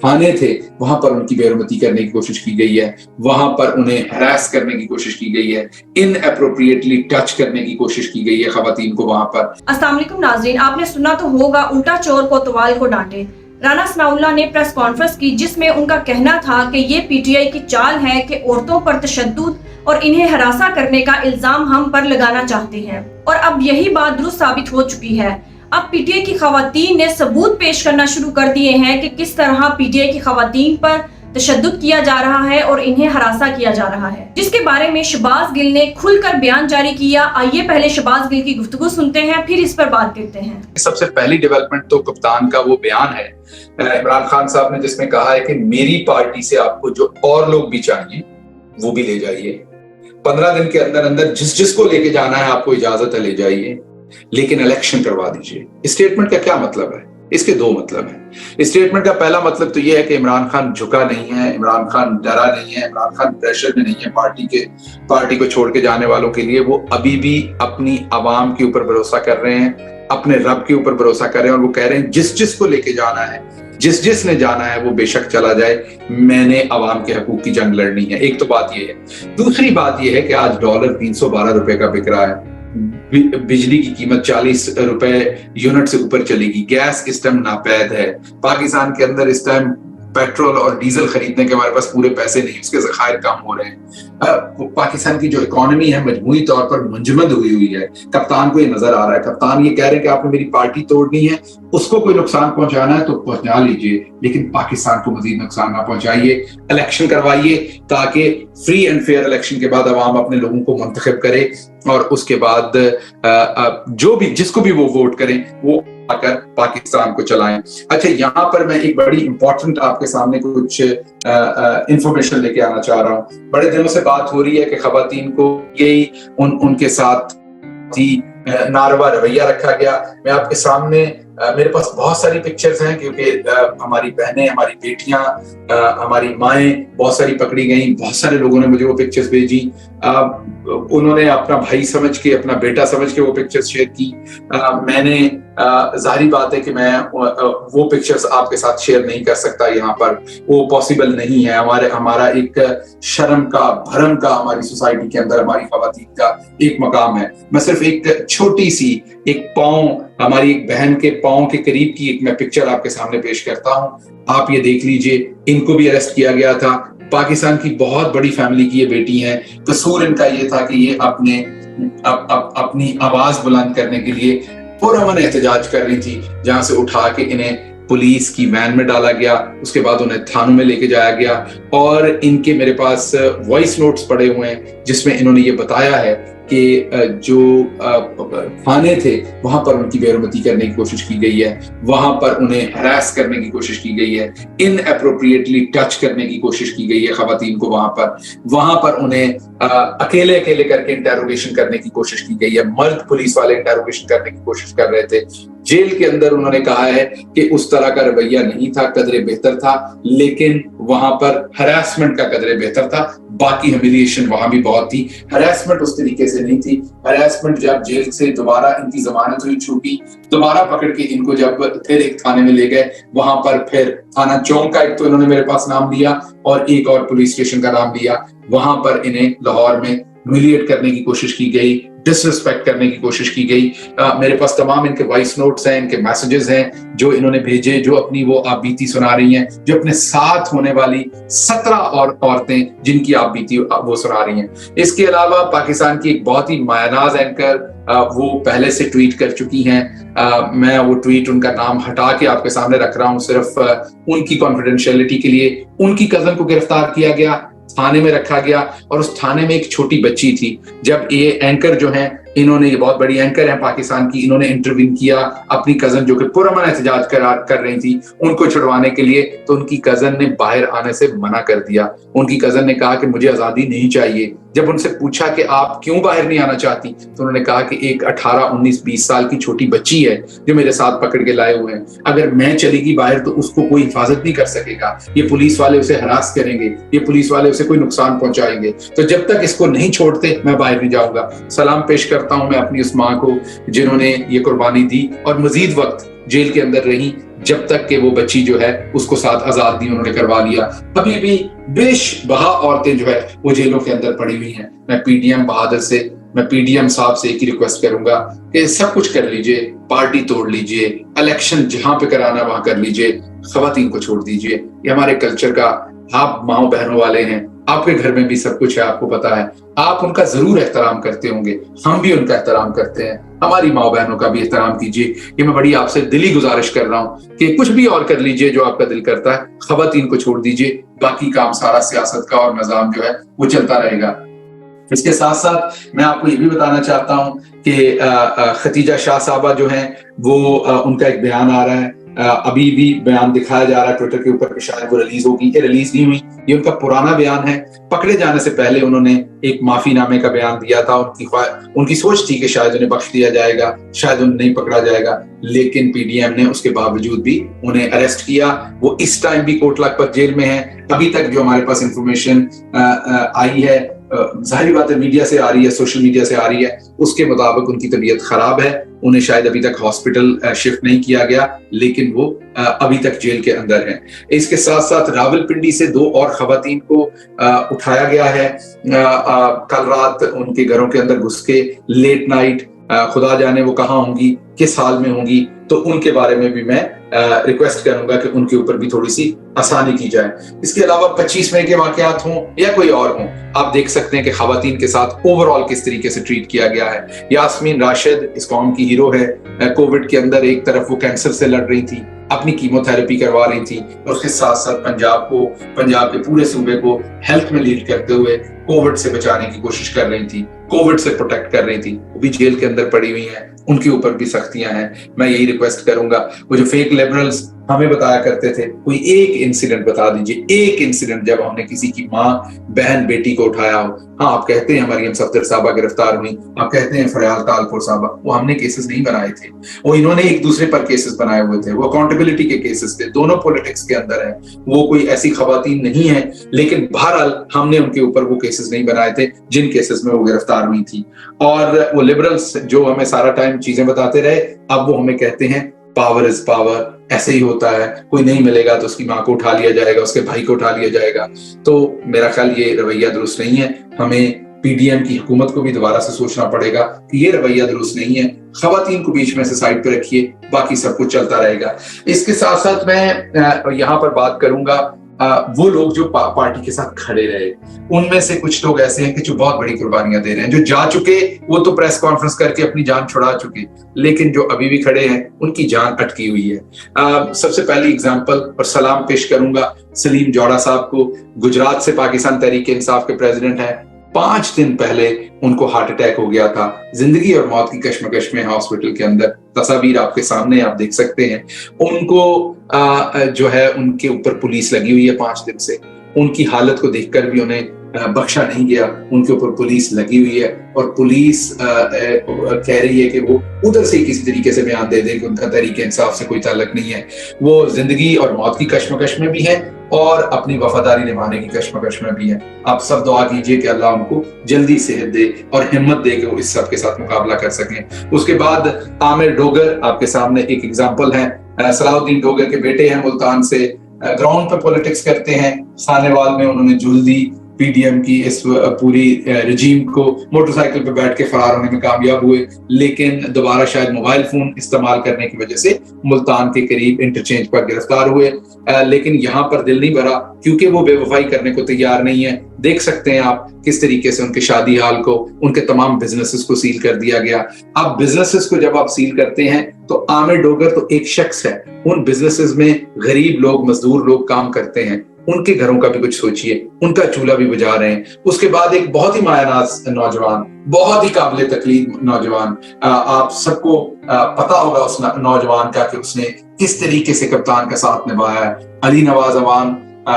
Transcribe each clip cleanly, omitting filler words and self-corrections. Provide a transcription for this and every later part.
थाने थे वहां पर उनकी बेरुमती करने की कोशिश की गई है, वहां पर उन्हें हरास करने की कोशिश की गई है, इनअप्रोप्रिएटली टच करने की कोशिश की गई है खवातीन को वहां पर। अस्सलाम वालेकुम नाज़रीन, आपने सुना तो होगा उल्टा चोर कोतवाल को डांटे। राना सनाउल्लाह ने प्रेस कॉन्फ्रेंस की जिसमें उनका कहना था कि ये पीटीआई की चाल है कि औरतों पर तशद्दुद और इन्हें हरासा करने का इल्जाम हम पर लगाना चाहते हैं, और अब यही बात दुरुस्त साबित हो चुकी है। अब पीटीआई की खवातीन ने सबूत पेश करना शुरू कर दिए हैं कि किस तरह पीटीआई की खवातीन पर तशद्दुद किया जा रहा है और इन्हें हरासा किया जा रहा है, जिसके बारे में शहबाज गिल ने खुलकर बयान जारी किया। आइए पहले शहबाज गिल की गुफ्तगू सुनते हैं, फिर इस पर बात करते हैं। सबसे पहली डेवलपमेंट तो कप्तान का वो बयान है इमरान खान साहब ने, जिसमें कहा है कि मेरी पार्टी से आपको जो और लोग भी चाहिए वो भी ले जाइए, 15 दिन के अंदर अंदर जिसको लेके जाना है आपको इजाजत है ले जाइए, लेकिन इलेक्शन करवा दीजिए। इस स्टेटमेंट का क्या मतलब है? इसके दो मतलब हैं। इस स्टेटमेंट का पहला मतलब तो यह है कि इमरान खान झुका नहीं है, इमरान खान डरा नहीं है, इमरान खान प्रेशर में नहीं है पार्टी को छोड़ के जाने वालों के लिए। वो अभी भी अपनी आवाम के ऊपर भरोसा कर रहे हैं, अपने रब के ऊपर भरोसा कर रहे हैं, और वो कह रहे हैं जिसको लेके जाना है, जिसने जाना है वो बेशक चला जाए, मैंने अवाम के हकूक की जंग लड़नी है। एक तो बात ये है। दूसरी बात ये है कि आज डॉलर 312 रुपए का बिक रहा है, बिजली की कीमत 40 रुपए यूनिट से ऊपर चलेगी, गैस इस टाइम नापैद है, पाकिस्तान के अंदर इस टाइम पेट्रोल और डीजल खरीदने के हमारे पास पूरे पैसे नहीं, उसके ज़खायर कम हो रहे हैं। पाकिस्तान की जो इकोनॉमी है मजमूई तौर पर मुंजमद हुई है। कप्तान को ये नजर आ रहा है, कप्तान ये कह रहे हैं कि आपने मेरी पार्टी तोड़नी है, उसको कोई नुकसान पहुंचाना है तो पहुंचा लीजिए, लेकिन पाकिस्तान को मजीद नुकसान ना पहुंचाइए। इलेक्शन करवाइए ताकि फ्री एंड फेयर इलेक्शन के बाद अवाम अपने लोगों को मुंतखब करे, और उसके बाद जो भी जिसको भी वो वोट करें वो आकर पाकिस्तान को चलाएं। अच्छा, यहाँ पर मैं एक बड़ी इंपॉर्टेंट आपके सामने कुछ इंफॉर्मेशन लेके आना चाह रहा हूँ। बड़े दिनों से बात हो रही है कि खवातीन को यही उनके साथ ही नारवा रवैया रखा गया। मैं आपके सामने मेरे पास बहुत सारी पिक्चर्स हैं, क्योंकि हमारी बहनें, हमारी बेटियां, हमारी माएं बहुत सारी पकड़ी गई। बहुत सारे लोगों ने मुझे वो पिक्चर्स भेजी, उन्होंने अपना भाई समझ के, अपना बेटा समझ के वो पिक्चर्स शेयर की। मैंने जाहिर बात है कि मैं वो पिक्चर्स आपके साथ शेयर नहीं कर सकता, यहाँ पर वो पॉसिबल नहीं है। हमारा एक शर्म का, भरम का हमारी सोसाइटी के अंदर हमारी खवातीन का एक मकाम है। मैं सिर्फ एक छोटी सी एक पाँव, हमारी एक बहन के पाँव के करीब की एक मैं पिक्चर आपके सामने पेश करता हूँ, आप ये देख लीजिए। इनको भी अरेस्ट किया गया था। पाकिस्तान की बहुत बड़ी फैमिली की ये बेटी हैं। कसूर इनका ये था कि ये अपनी आवाज बुलंद करने के लिए पुरअमन एहतजाज कर रही थी, जहां से उठा के इन्हें पुलिस की वैन में डाला गया, उसके बाद उन्हें थानों में लेके जाया गया, और इनके मेरे पास वॉइस नोट्स पड़े हुए हैं जिसमें इन्होंने ये बताया है कि जो थाने थे वहां पर उनकी बेरुमती करने की कोशिश की गई है, वहां पर उन्हें हरास करने की कोशिश की गई है, इनअप्रोप्रिएटली टच करने की कोशिश की गई है खवातीन को। वहां पर उन्हें अकेले करके इंटेरोगेशन करने की कोशिश की गई है। मर्द पुलिस वाले इंटेरोगेशन करने की कोशिश कर रहे थे। जेल के अंदर उन्होंने कहा है कि उस तरह का रवैया नहीं था, कदरे बेहतर था, लेकिन वहां पर हरासमेंट का कदरे बेहतर था। बाकी ह्यूमिलिएशन वहां भी बहुत थी, हरासमेंट उस तरीके से नहीं थी। हरासमेंट जब जेल से दोबारा इनकी जमानत हुई छूटी, दोबारा पकड़ के इनको जब फिर एक थाने में ले गए, वहां पर फिर थाना चौक का एक तो इन्होंने मेरे पास नाम लिया और एक और पुलिस स्टेशन का नाम लिया। वहां पर इन्हें लाहौर में ह्यूमिलिएट करने की कोशिश की गई, डिसरिस्पेक्ट करने की कोशिश की गई। मेरे पास तमाम इनके वॉइस नोट्स हैं, इनके मैसेजेस हैं जो इन्होंने भेजे, जो अपनी वो आप बीती सुना रही हैं, जो अपने साथ होने वाली 17 और औरतें जिनकी आप बीती वो सुना रही हैं। इसके अलावा पाकिस्तान की एक बहुत ही मायनाज एंकर वो पहले से ट्वीट कर चुकी हैं। मैं वो ट्वीट, उनका नाम हटा के आपके सामने रख रहा हूँ सिर्फ उनकी कॉन्फिडेंशियलिटी के लिए। उनकी कजन को गिरफ्तार किया गया, थाने में रखा गया, और उस थाने में एक छोटी बच्ची थी। जब ये एंकर जो हैं, इन्होंने, ये बहुत बड़ी एंकर है पाकिस्तान की, इन्होंने इंटरवीन किया अपनी कजन जो कि पुरअमन एहतजाज कर रही थी उनको छुड़वाने के लिए, तो उनकी कजन ने बाहर आने से मना कर दिया। उनकी कजन ने कहा कि मुझे आजादी नहीं चाहिए। जब उनसे पूछा कि आप क्यों बाहर नहीं आना चाहती, तो उन्होंने कहा कि एक 18, 19, 20 साल की छोटी बच्ची है जो मेरे साथ पकड़ के लाए हुए हैं। अगर मैं चलेगी बाहर तो उसको कोई हिफाजत नहीं कर सकेगा, ये पुलिस वाले उसे हरास करेंगे, ये पुलिस वाले उसे कोई नुकसान पहुंचाएंगे, तो जब तक इसको नहीं छोड़ते मैं बाहर नहीं जाऊंगा। सलाम पेश करता हूं मैं अपनी उस माँ को जिन्होंने ये कुर्बानी दी और मजीद वक्त जेल के अंदर रही جب تک کہ وہ بچی جو ہے اس کو ساتھ آزاد نہیں انہوں نے کروا لیا. ابھی بھی بیش بہا عورتیں جو ہے وہ جیلوں کے اندر پڑی ہوئی ہیں. میں پی ڈی ایم بہادر سے، میں پی ڈی ایم صاحب سے ایک ہی ریکویسٹ کروں گا کہ سب کچھ کر لیجئے، پارٹی توڑ لیجئے، الیکشن جہاں پہ کرانا وہاں کر لیجئے، خواتین کو چھوڑ دیجئے. یہ ہمارے کلچر کا، آپ ماؤں بہنوں والے ہیں، آپ کے گھر میں بھی سب کچھ ہے، آپ کو پتا ہے، آپ ان کا ضرور احترام کرتے ہوں گے، ہم بھی ان کا احترام کرتے ہیں، ہماری ماں بہنوں کا بھی احترام کیجیے. یہ میں بڑی آپ سے دلی گزارش کر رہا ہوں کہ کچھ بھی اور کر لیجیے جو آپ کا دل کرتا ہے، خواتین کو چھوڑ دیجیے، باقی کام سارا سیاست کا اور نظام جو ہے وہ چلتا رہے گا. اس کے ساتھ ساتھ میں آپ کو یہ بھی بتانا چاہتا ہوں کہ ختیجہ شاہ صاحبہ جو ہیں وہ ان کا ایک بیان آ رہا ہے، ابھی بھی بیان دکھایا جا رہا ہے ٹویٹر کے اوپر کہ شاید وہ ریلیز ہوگی. یہ ریلیز نہیں ہوئی، یہ ان کا پرانا بیان ہے. پکڑے جانے سے پہلے انہوں نے ایک معافی نامے کا بیان دیا تھا. ان کی سوچ تھی کہ شاید انہیں بخش دیا جائے گا، شاید انہیں نہیں پکڑا جائے گا، لیکن پی ڈی ایم نے اس کے باوجود بھی انہیں اریسٹ کیا. وہ اس ٹائم بھی کوٹ لکھپت جیل میں ہیں. ابھی تک جو ہمارے پاس انفارمیشن آئی ہے، ظاہری بات ہے میڈیا سے آ رہی ہے، سوشل میڈیا سے آ رہی ہے، اس کے مطابق ان کی طبیعت خراب ہے. انہیں شاید ابھی تک ہاسپٹل شفٹ نہیں کیا گیا، لیکن وہ ابھی تک جیل کے اندر ہیں. اس کے ساتھ ساتھ راولپنڈی سے 2 اور خواتین کو اٹھایا گیا ہے. کل رات ان کے گھروں کے اندر گھس کے لیٹ نائٹ، خدا جانے وہ کہاں ہوں گی، کس حال میں ہوں گی. تو ان کے بارے میں بھی میں ریکویسٹ کروں گا کہ ان کے اوپر بھی تھوڑی سی آسانی کی جائے. اس کے علاوہ 25 مئی کے واقعات ہوں یا کوئی اور ہوں، آپ دیکھ سکتے ہیں کہ خواتین کے ساتھ اوور آل کس طریقے سے ٹریٹ کیا گیا ہے. یاسمین راشد اس قوم کی ہیرو ہے. کووڈ کے اندر ایک طرف وہ کینسر سے لڑ رہی تھی، اپنی کیمو تھراپی کروا رہی تھی، اور اس کے ساتھ ساتھ پنجاب کے پورے صوبے کو ہیلتھ میں لیڈ کرتے ہوئے کووڈ سے بچانے کی کوشش کر رہی تھی، کووڈ سے پروٹیکٹ کر رہی تھی. وہ بھی جیل کے اندر پڑی ہوئی ہیں، ان کے اوپر بھی سختیاں ہیں. میں یہی ریکویسٹ کروں گا، وہ جو فیک لیبرلز ہمیں بتایا کرتے تھے، کوئی ایک انسیڈنٹ بتا دیجئے، ایک انسیڈنٹ جب ہم نے کسی کی ماں، بہن، بیٹی کو اٹھایا ہو. ہاں آپ کہتے ہیں مریم صفدر صاحبہ گرفتار ہوئی، آپ کہتے ہیں فریال تالپور صاحبہ، وہ ہم نے کیسز نہیں بنائے تھے، وہ انہوں نے ایک دوسرے پر کیسز بنائے ہوئے تھے. وہ اکاؤنٹیبلٹی کے کیسز تھے، دونوں پولیٹکس کے اندر ہیں، وہ کوئی ایسی خواتین نہیں ہیں. لیکن بہرحال ہم نے ان کے اوپر وہ کیسز نہیں بنائے تھے جن کیسز میں وہ گرفتار ہوئی تھی. اور وہ لبرلز جو ہمیں سارا ٹائم چیزیں بتاتے رہے، اب وہ ہمیں کہتے ہیں پاور از پاور، ایسے ہی ہوتا ہے، کوئی نہیں ملے گا تو اس کی ماں کو اٹھا لیا جائے گا، اس کے بھائی کو اٹھا لیا جائے گا. تو میرا خیال یہ رویہ درست نہیں ہے. ہمیں پی ڈی ایم کی حکومت کو بھی دوبارہ سے سوچنا پڑے گا کہ یہ رویہ درست نہیں ہے. خواتین کو بیچ میں سے سائڈ پہ رکھیے، باقی سب کچھ چلتا رہے گا. اس کے ساتھ ساتھ میں یہاں پر بات کروں گا وہ لوگ جو پارٹی کے ساتھ کھڑے رہے. ان میں سے کچھ لوگ ایسے ہیں کہ جو بہت بڑی قربانیاں دے رہے ہیں. جو جا چکے وہ تو پریس کانفرنس کر کے اپنی جان چھڑا چکے، لیکن جو ابھی بھی کھڑے ہیں ان کی جان اٹکی ہوئی ہے. سب سے پہلی اگزامپل اور سلام پیش کروں گا سلیم جوڑا صاحب کو. گجرات سے پاکستان تحریک انصاف کے پریزیڈنٹ ہیں. 5 دن پہلے ان کو ہارٹ اٹیک ہو گیا تھا. زندگی اور موت کی کشمکش میں ہاسپٹل کے اندر، تصاویر آپ کے سامنے آپ دیکھ سکتے ہیں. ان کو جو ہے ان کے اوپر پولیس لگی ہوئی ہے 5 دن سے. ان کی حالت کو دیکھ کر بھی انہیں بخشا نہیں گیا، ان کے اوپر پولیس لگی ہوئی ہے. اور پولیس کہہ رہی ہے کہ وہ ادھر سے کسی طریقے سے بیان دے دے کہ ان کا تحریک انصاف سے کوئی تعلق نہیں ہے. وہ زندگی اور موت کی کشمکش میں بھی ہے اور اپنی وفاداری نبھانے کی کشمکش میں بھی ہے. آپ سب دعا کیجئے کہ اللہ ان کو جلدی صحت دے اور ہمت دے کہ وہ اس سب کے ساتھ مقابلہ کر سکیں. اس کے بعد عامر ڈوگر آپ کے سامنے ایک ایگزامپل ہے. صلاح الدین ڈوگر کے بیٹے ہیں، ملتان سے، گراؤنڈ پہ پولیٹکس کرتے ہیں. خانیوال میں انہوں نے جھول دی پی ڈی ایم کی اس پوری رجیم کو، موٹر سائیکل پہ بیٹھ کے فرار ہونے میں کامیاب ہوئے، لیکن دوبارہ شاید موبائل فون استعمال کرنے کی وجہ سے ملتان کے قریب انٹرچینج پر گرفتار ہوئے. لیکن یہاں پر دل نہیں بھرا کیونکہ وہ بے وفائی کرنے کو تیار نہیں ہے. دیکھ سکتے ہیں آپ کس طریقے سے ان کے شادی حال کو، ان کے تمام بزنسز کو سیل کر دیا گیا. اب بزنسز کو جب آپ سیل کرتے ہیں تو عامر ڈوگر تو ایک شخص ہے، ان بزنسز میں غریب لوگ، مزدور لوگ کام کرتے ہیں. ان کے گھروں کا بھی کچھ سوچئے، ان کا چولہا بھی بجا رہے ہیں. اس کے بعد ایک بہت ہی مایہ ناز نوجوان، بہت ہی قابل تقلید نوجوان، آپ سب کو پتا ہوگا اس نوجوان کا کہ اس نے کس طریقے سے کپتان کا ساتھ نبھایا ہے. علی نواز عوان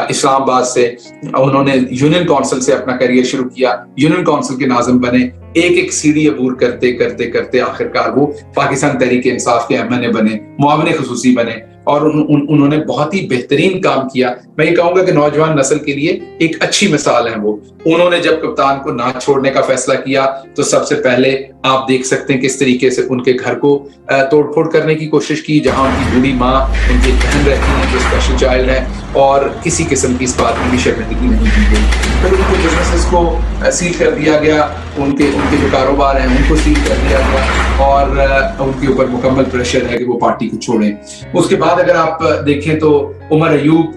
اسلام آباد سے، انہوں نے یونین کونسل سے اپنا کیریئر شروع کیا، یونین کونسل کے ناظم بنے. ایک سیڑھی عبور کرتے کرتے کرتے آخرکار وہ پاکستان تحریک انصاف کے MNA بنے، معاون خصوصی بنے. اور उन्होंने बहुत ही बेहतरीन काम किया। मैं ये कहूंगा कि नौजवान नस्ल के लिए एक अच्छी मिसाल है वो। उन्होंने जब कप्तान को ना छोड़ने का फैसला किया तो सबसे पहले आप देख सकते हैं किस तरीके से उनके घर को तोड़फोड़ करने की कोशिश की, जहां उनकी बूढ़ी माँ, उनकी बहन रहती है जो स्पेशल चाइल्ड है, और किसी किस्म की इस बात में भी शर्मिंदगी नहीं की गई। फिर उनके बिजनेसेस को सील कर दिया गया, उनके जो कारोबार हैं उनको सील कर दिया गया, और उनके ऊपर मुकम्मल प्रेशर है कि वो पार्टी को छोड़ें। उसके बाद अगर आप देखें तो उमर अयूब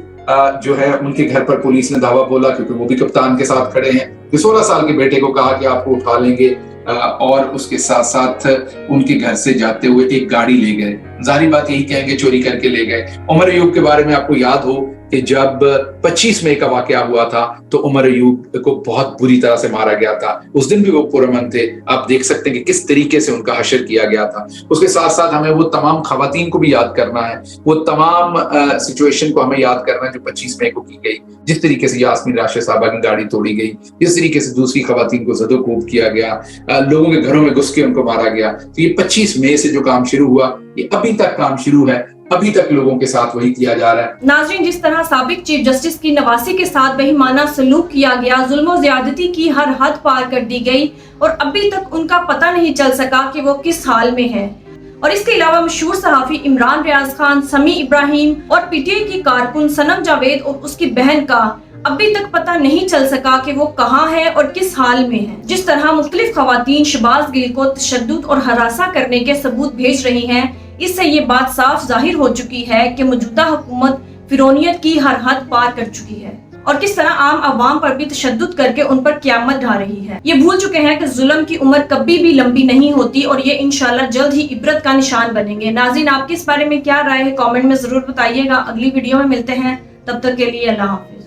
जो है, उनके घर पर पुलिस ने धावा बोला, क्योंकि वो भी कप्तान के साथ खड़े हैं, कि 16 साल के बेटे को कहा कि आपको उठा लेंगे, और उसके साथ साथ उनके घर से जाते हुए एक गाड़ी ले गए। जाहिर बात यही कहेंगे चोरी करके ले गए। उमर अयूब के बारे में आपको याद हो कि जब 25 मई का वाकया हुआ था तो उमर अयूब को बहुत बुरी तरह से मारा गया था। उस दिन भी वो पुरअमन थे। आप देख सकते हैं कि किस तरीके से उनका हशर किया गया था। उसके साथ साथ हमें वो तमाम खवातीन को भी याद करना है, वो तमाम सिचुएशन को हमें याद करना है जो 25 मई को की गई, जिस तरीके से यास्मीन राशिद साहबा की गाड़ी तोड़ी गई, जिस तरीके से दूसरी खवातीन को ज़दोकोब किया गया, लोगों के घरों में घुस के उनको मारा गया। तो ये 25 मई से जो काम शुरू हुआ, ये अभी तक काम शुरू है, अभी तक लोगों के साथ वही किया जा रहा है। नाज़रीन, जिस तरह साबिक चीफ जस्टिस की नवासी के साथ बेईमाना सलूक किया गया, जुल्म और ज्यादती की हर हद पार कर दी गई, और अभी तक उनका पता नहीं चल सका कि वो किस हाल में है। और इसके अलावा मशहूर सहाफी इमरान रियाज खान, समी इब्राहिम और पीटीआई की कारकुन सनम जावेद और उसकी बहन का अभी तक पता नहीं चल सका कि वो कहाँ है और किस हाल में है। जिस तरह मुख्तलिफ खवातीन शहबाज गिल को तशद्दुद और हरासा करने के सबूत भेज रही हैं, इससे ये बात साफ जाहिर हो चुकी है कि मौजूदा हुकूमत फिरौनियत की हर हद पार कर चुकी है, और किस तरह आम आवाम पर भी तशद्दुद करके उन पर क़यामत ढा रही है। ये भूल चुके हैं कि जुल्म की उम्र कभी भी लंबी नहीं होती, और ये इंशाल्लाह जल्द ही इबरत का निशान बनेंगे। नाज़रीन, आपकी इस बारे में क्या राय है, कमेंट में जरूर बताइएगा। अगली वीडियो में मिलते हैं, तब तक के लिए अल्लाह हाफ़िज़।